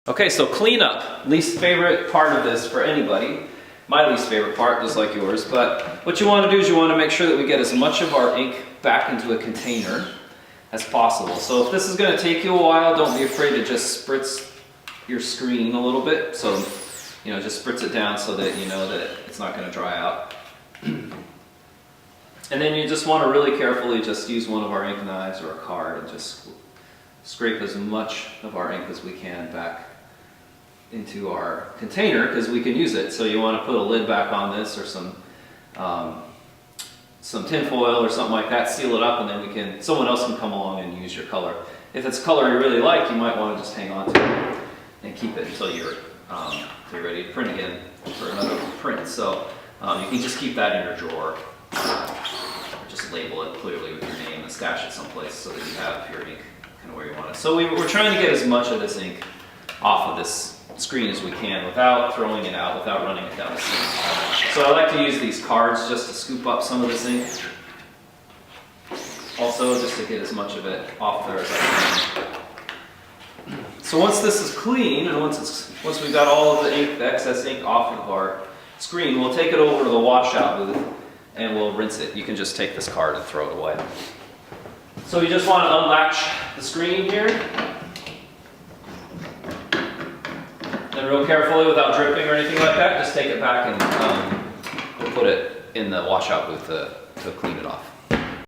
Okay, so cleanup. Least favorite part of this for anybody. My least favorite part, just like yours. But what you want to do is you want to make sure that we get as much of our ink back into a container as possible. So if this is going to take you a while, don't be afraid to just spritz your screen a little bit. So, you know, just spritz it down so that you know that it's not going to dry out. And then you just want to really carefully just use one of our ink knives or a card and just scrape as much of our ink as we can back into our container, because we can use it. So you want to put a lid back on this, or some tin foil or something like that, seal it up, and then someone else can come along and use your color. If it's color you really like, you might want to just hang on to it and keep it until you're ready to print again for another print. So you can just keep that in your drawer. Just label it clearly with your name and stash it someplace so that you have your ink kind of where you want it. So we're trying to get as much of this ink off of this screen as we can without throwing it out, without running it down the sink. So I like to use these cards just to scoop up some of this ink. Also, just to get as much of it off there as I can. So once this is clean, and once we've got all of the ink, the excess ink off of our screen, we'll take it over to the washout booth and we'll rinse it. You can just take this card and throw it away. So you just want to unlatch the screen here. And real carefully, without dripping or anything like that, just take it back and we'll put it in the washout booth to clean it off.